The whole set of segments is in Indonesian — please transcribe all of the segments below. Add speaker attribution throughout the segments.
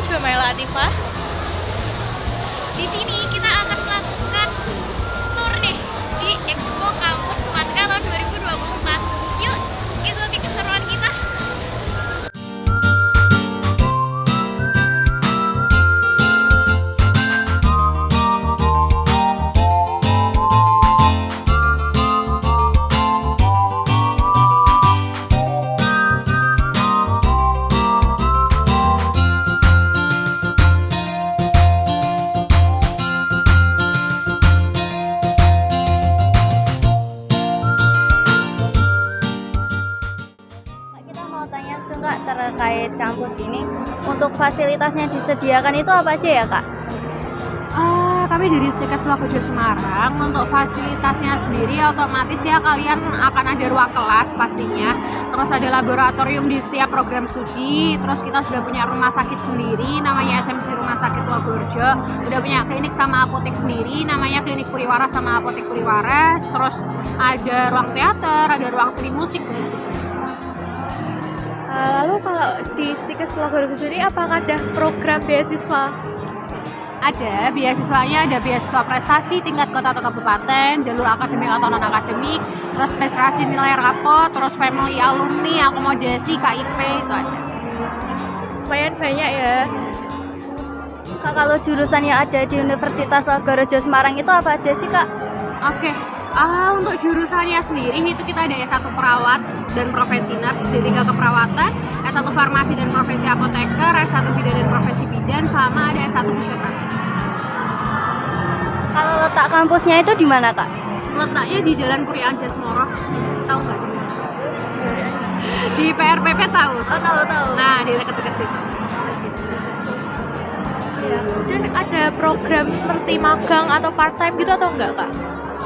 Speaker 1: Najwa Maila Atifah. Di sini kita akan melakukan tour nih di Expo Kampus Umanka tahun 2024. Yuk, ikuti keseruan kita. Terkait kampus ini, untuk fasilitasnya disediakan itu apa aja ya Kak?
Speaker 2: Kami dari Stikes Logojo Semarang, untuk fasilitasnya sendiri otomatis ya kalian akan ada ruang kelas pastinya, terus ada laboratorium di setiap program studi, terus kita sudah punya rumah sakit sendiri namanya SMC Rumah Sakit Logojo, udah punya klinik sama apotek sendiri namanya Klinik Puriwaras sama Apotek Puriwaras, terus ada ruang teater, ada ruang seni musik dan sebagainya.
Speaker 1: Lalu kalau di Stikes Logojo ini apakah ada program beasiswa?
Speaker 2: Ada beasiswanya, ada beasiswa prestasi tingkat kota atau kabupaten, jalur akademik atau non akademik, terus prestasi nilai rapot, terus family alumni, akomodasi, KIP itu ada.
Speaker 1: Lumayan banyak ya. Kak, kalau jurusan yang ada di Universitas Logojo Semarang itu apa aja sih Kak?
Speaker 2: Oke. Untuk jurusannya sendiri itu kita ada S1 perawat dan profesi nurse, D3 keperawatan, S1 farmasi dan profesi apoteker, S1 bidan dan profesi bidan, sama ada S1 fisioterapi.
Speaker 1: Kalau letak kampusnya itu di mana Kak?
Speaker 2: Letaknya di Jalan Puri Anjas Moro, tahu nggak? Di PRPP tahu?
Speaker 1: Oh, tahu.
Speaker 2: Nah, di dekat-dekat situ.
Speaker 1: Ya. Dan ada program seperti magang atau part time gitu atau enggak Kak?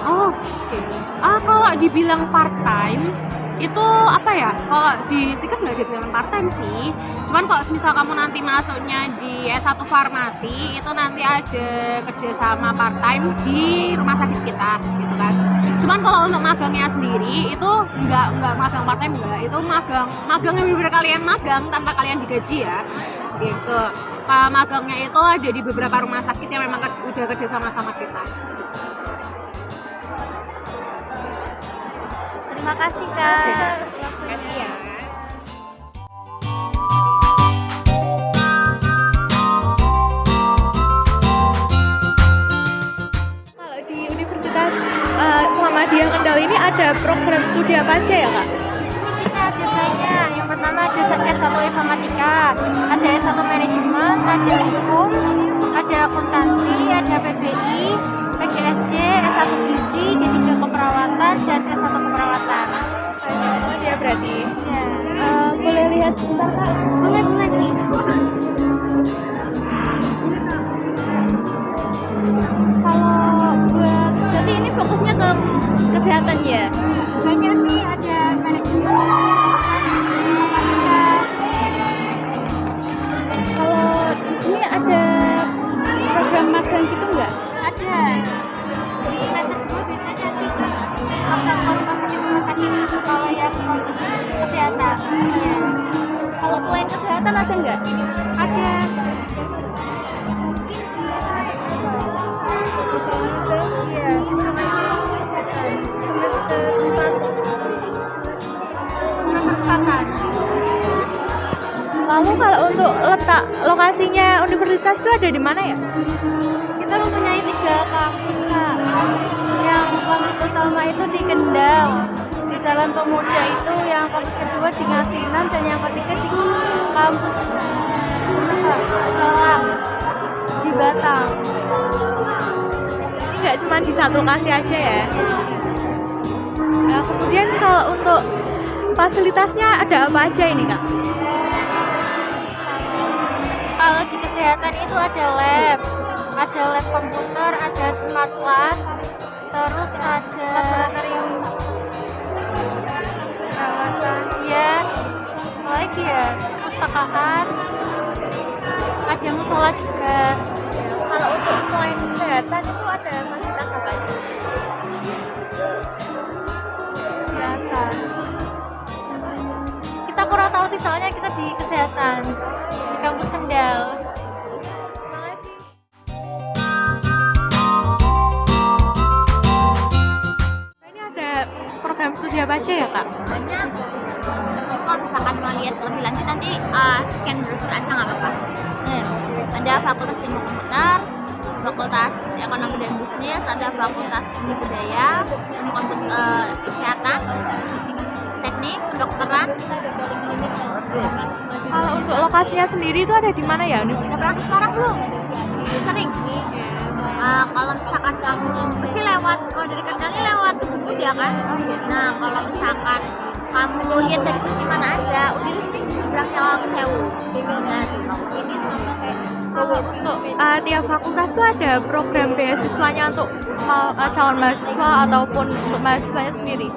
Speaker 2: Oh, oke. Kalau dibilang part time itu apa ya? Kalau di Stikes nggak dibilang part time sih. Cuman kalau misal kamu nanti masuknya di S1 farmasi itu nanti ada kerjasama part time di rumah sakit kita, gitu kan. Cuman kalau untuk magangnya sendiri itu nggak magang part time enggak. Itu magang yang benar-benar kalian magang tanpa kalian digaji ya. Gitu. Magangnya itu ada di beberapa rumah sakit yang memang udah kerjasama sama kita.
Speaker 1: Terima kasih Kak.
Speaker 2: Terima kasih ya.
Speaker 1: Kalau di Universitas Muhammadiyah Kendal ini ada program studi apa aja ya Kak?
Speaker 3: Kita ada banyak. Yang pertama ada S1 Informatika, ada S1 Manajemen, ada Hukum, ada Akuntansi, ada PBI, PGSD, S1 Gizi, D3 Keperawatan, dan S1 Keperawatan.
Speaker 1: Oh dia berarti.
Speaker 3: Ya.
Speaker 1: Boleh lihat sebentar Kak?
Speaker 3: Boleh.
Speaker 1: Kalau buat, berarti ini fokusnya ke kesehatan ya?
Speaker 3: Banyak sih, ada manajemen, informatika.
Speaker 1: Kalau di sini ada program magang gitu nggak?
Speaker 3: Ada. Di semester 2 biasanya kita magang kalau pas di rumah sakit itu kalau yang kesehatan. Ya.
Speaker 1: Kalau selain kesehatan ada nggak?
Speaker 3: Ada. Iya, semester 4-an.
Speaker 1: Lalu kalau untuk letak lokasinya universitas itu ada di mana ya?
Speaker 3: Kita mempunyai 3 kampus Kak.
Speaker 1: Yang kampus utama itu di Kendal, di Jalan Pemuda itu, yang kampus kedua di Ngasinan, dan yang ketiga di kampus
Speaker 3: Bawang.
Speaker 1: di Batang. Ini nggak cuma di satu lokasi aja ya. Nah, kemudian kalau untuk fasilitasnya ada apa aja ini Kak?
Speaker 3: Kalau di kesehatan itu ada lab komputer, ada smart class, terus ada laboratorium perawatan, ya, lagi ya, pustakaan, ada musola juga.
Speaker 1: Kalau untuk selain kesehatan itu ada fasilitas apa aja?
Speaker 3: Kesehatan. Kita kurang tahu sih soalnya kita di kesehatan di kampus Kendal. kerja apa aja ya kak?
Speaker 1: Banyak. Kalau misalkan mau lihat lebih lanjut nanti scan browser aja nggak apa-apa. Ada fakultas ilmu komputer, fakultas ekonomi dan bisnis, ada fakultas ilmu budaya, ilmu kesehatan, teknik, kedokteran.
Speaker 3: Kalau untuk lokasinya sendiri itu ada di mana ya?
Speaker 1: Seberang sekarang belum? Sering. Kalau misalkan kamu pasti lewat, kalau dari Kendal lewat Ubud ya kan? Nah kalau misalkan kamu lihat dari sisi mana aja, udah listing di seberangnya Lawang Sewu. Nah ini sama kayak
Speaker 3: Kalau untuk tiap fakultas tuh ada program beasiswanya untuk calon mahasiswa ataupun untuk mahasiswanya sendiri.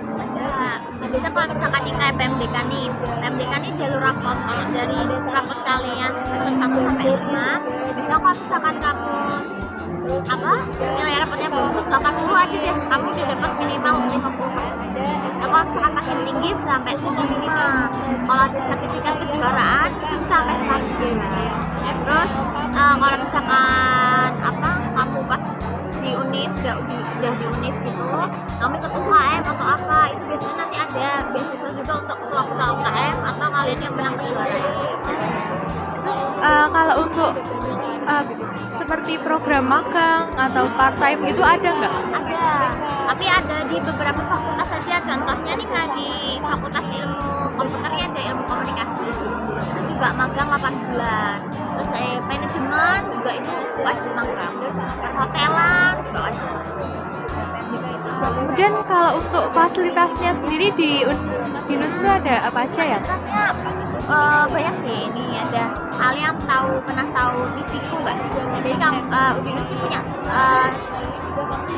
Speaker 1: bisa kalau misalkan nih kayak PMDK nih jalur rapot. Kalau dari rapot kalian semester 1 sampai 5 bisa kalau misalkan kamu nilai rapotnya bagus 80 aja deh, kamu udah dapat minimal 50%. Nah kalau misalkan makin tinggi bisa sampai 75. Kalau ada sertifikat kejuaraan itu bisa sampai 100. Terus kalau misalkan kamu pas di univ udah di univ gitu, kamu ikut UKM atau apa, itu biasanya nanti ada beasiswa juga untuk kelompok UKM atau kalian yang menang kejuaraan.
Speaker 3: Terus kalau untuk seperti program magang atau part time gitu ada nggak?
Speaker 1: Ada, tapi ada di beberapa fakultas saja. Contohnya nih kayak di fakultas ilmu komputer ya ada ilmu komunikasi, itu juga magang 8 bulan. Terus manajemen juga itu wajib magang. Perhotelan juga wajib.
Speaker 3: Kemudian kalau untuk fasilitasnya sendiri di Nusnu ada apa aja ya?
Speaker 1: Fasilitasnya banyak sih. Ini ada kalian pernah tahu TV-ku nggak? Jadi Udinus ini punya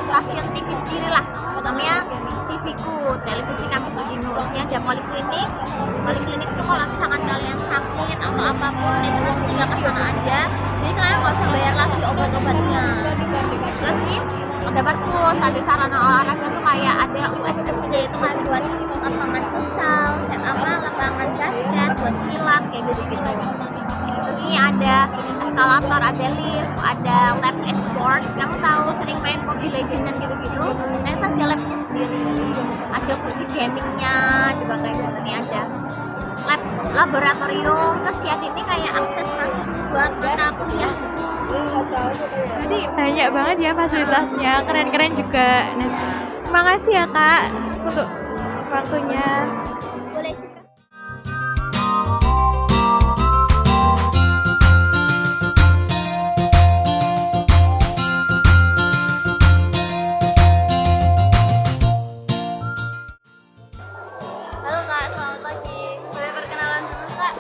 Speaker 1: stasiun TV sendiri lah, namanya TV-ku, televisi kampus Udinus. Ini ada poliklinik itu kalau misalkan kalian sakit atau apapun itu tinggal ke sana aja, jadi kalian nggak usah bayar lagi obat-obatnya. Terus nih ada perpus, ada sarana olahraga tuh kayak ada USSC itu kayak buat lapangan futsal, lapangan basket, buat silat kayak gitu-gitu. Terus ini ada eskalator, ada lift, ada lab e-sport. Kamu tahu sering main Mobile Legends gitu-gitu, nah itu ada labnya sendiri. Ada kursi gamingnya juga kayak gitu. Nih ada lab laboratorium. Terus ya ini kayak akses masuk buat mata kuliah.
Speaker 3: Jadi banyak banget ya fasilitasnya, keren-keren juga. Nah, terima kasih ya kak untuk waktunya.
Speaker 1: Boleh sih. Halo kak, selamat pagi. Boleh perkenalan dulu kak?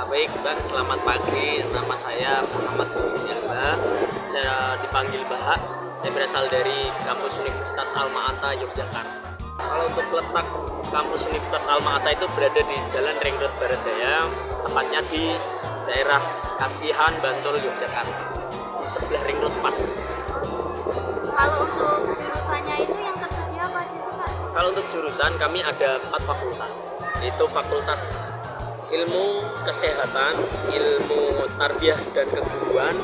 Speaker 4: Baik, selamat pagi. Nama saya Muhammad Muhammad. Saya dipanggil Bahak. Saya berasal dari kampus Universitas Alma-Ata, Yogyakarta. Kalau untuk letak kampus Universitas Alma-Ata itu berada di Jalan Ring Road Barat Daya, tepatnya di daerah Kasihan, Bantul, Yogyakarta. Di sebelah Ring Road pas.
Speaker 1: Kalau untuk jurusannya itu yang tersedia apa aja sih kak?
Speaker 4: Kalau untuk jurusan kami ada 4 fakultas. Itu Fakultas Ilmu Kesehatan, Ilmu Tarbiyah dan Keguruan,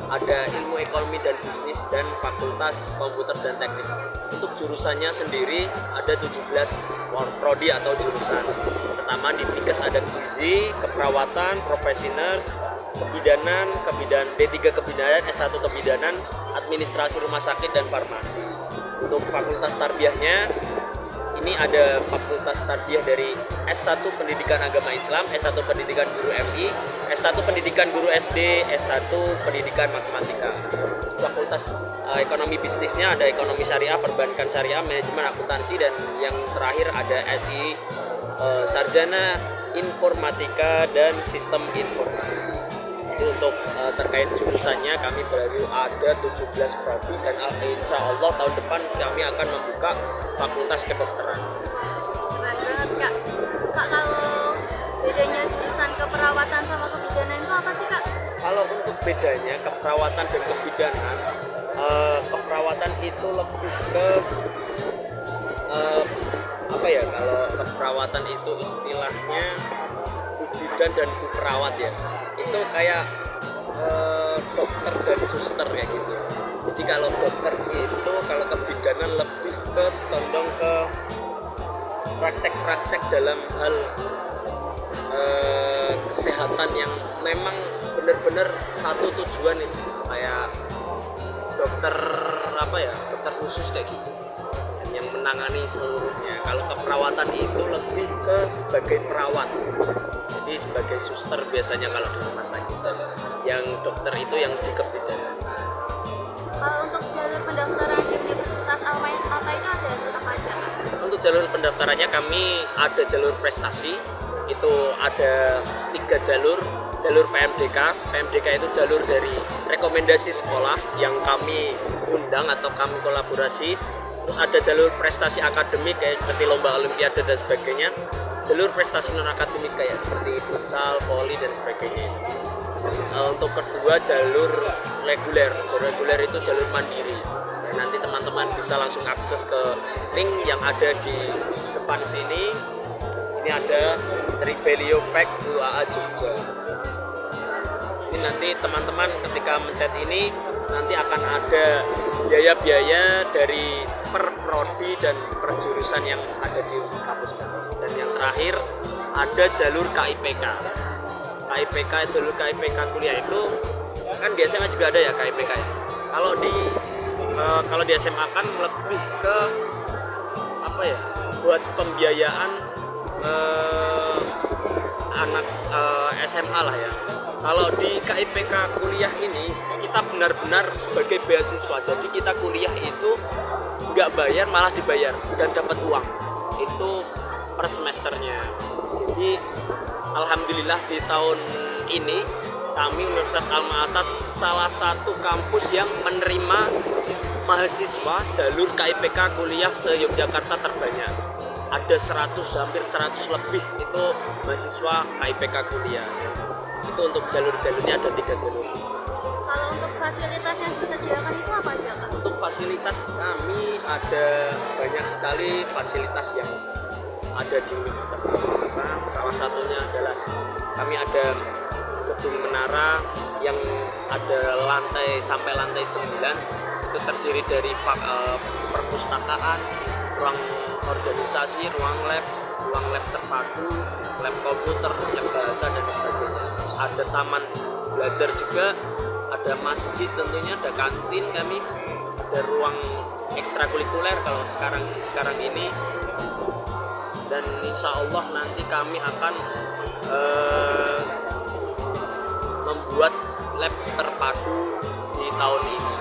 Speaker 4: ada Ilmu Ekonomi dan Bisnis, dan Fakultas Komputer dan Teknik. Untuk jurusannya sendiri ada 17 prodi atau jurusan. Pertama di Fikes ada Gizi, Keperawatan, Profesi Nurse, Kebidanan, D3 Kebidanan, S1 Kebidanan, Administrasi Rumah Sakit dan Farmasi. Untuk Fakultas Tarbiyahnya ini ada Fakultas Tarbiyah dari S1 Pendidikan Agama Islam, S1 Pendidikan Guru MI, S1 Pendidikan Guru SD, S1 Pendidikan Matematika. Fakultas Ekonomi Bisnisnya ada Ekonomi Syariah, Perbankan Syariah, Manajemen Akuntansi, dan yang terakhir ada SI Sarjana Informatika dan Sistem Informasi. Itu untuk terkait jurusannya kami baru ada 17 prodi, dan insya Allah tahun depan kami akan membuka fakultas kedokteran.
Speaker 1: Keren banget kak. Kak, kalau bedanya jurusan keperawatan sama kebidanan itu apa sih kak?
Speaker 4: Kalau untuk bedanya keperawatan dan kebidanan, keperawatan itu lebih ke kalau keperawatan itu istilahnya bu bidan dan bu perawat ya, itu kayak dokter dan suster kayak gitu. Jadi kalau dokter itu, kalau kebidanan lebih ke condong ke praktek-praktek dalam hal kesehatan yang memang benar-benar satu tujuan itu, kayak dokter dokter khusus kayak gitu, dan yang menangani seluruhnya. Kalau keperawatan itu lebih ke sebagai perawat, jadi sebagai suster biasanya kalau di rumah sakit, dan yang dokter itu yang di kebidanan.
Speaker 1: Kalau untuk jalur pendaftaran di Universitas Alma-Ata itu ada apa aja, Kak?
Speaker 4: Untuk jalur pendaftarannya kami ada jalur prestasi, itu ada 3 jalur. Jalur PMDK itu jalur dari rekomendasi sekolah yang kami undang atau kami kolaborasi. Terus ada jalur prestasi akademik kayak seperti lomba olimpiade dan sebagainya. Jalur prestasi non akademik kayak seperti futsal, voli dan sebagainya. Untuk kedua jalur reguler. Jalur reguler itu jalur mandiri. Dan nanti teman-teman bisa langsung akses ke link yang ada di depan sini. Ini ada Tribelio Pack UAA Jogja. Ini nanti teman-teman ketika mencet ini nanti akan ada biaya-biaya dari per prodi dan per jurusan yang ada di kampus kami. Dan yang terakhir ada jalur KIPK. Jalur KIPK kuliah itu kan di SMA juga ada ya KIPK ya. Kalau di SMA kan lebih ke buat pembiayaan anak SMA lah ya. Kalau di KIPK kuliah ini kita benar-benar sebagai beasiswa, jadi kita kuliah itu nggak bayar malah dibayar dan dapat uang itu per semesternya. Jadi alhamdulillah di tahun ini kami Universitas Alma-Ata salah satu kampus yang menerima mahasiswa jalur KIPK kuliah se-Yogyakarta terbanyak. Ada hampir 100 lebih itu mahasiswa KIPK kuliah. Itu untuk jalur-jalurnya ada 3 jalur.
Speaker 1: Kalau untuk fasilitas yang disediakan itu apa aja, Kak?
Speaker 4: Untuk fasilitas kami ada banyak sekali fasilitas yang ada di Universitas Alma-Ata. Salah satunya adalah kami ada gedung menara yang ada sampai lantai 9. Itu terdiri dari perpustakaan, ruang organisasi, ruang lab terpadu, lab komputer, lab bahasa dan sebagainya. Terus ada taman belajar juga, ada masjid tentunya, ada kantin kami, ada ruang ekstrakurikuler kalau sekarang ini. Dan insya Allah nanti kami akan membuat lab terpadu di tahun ini.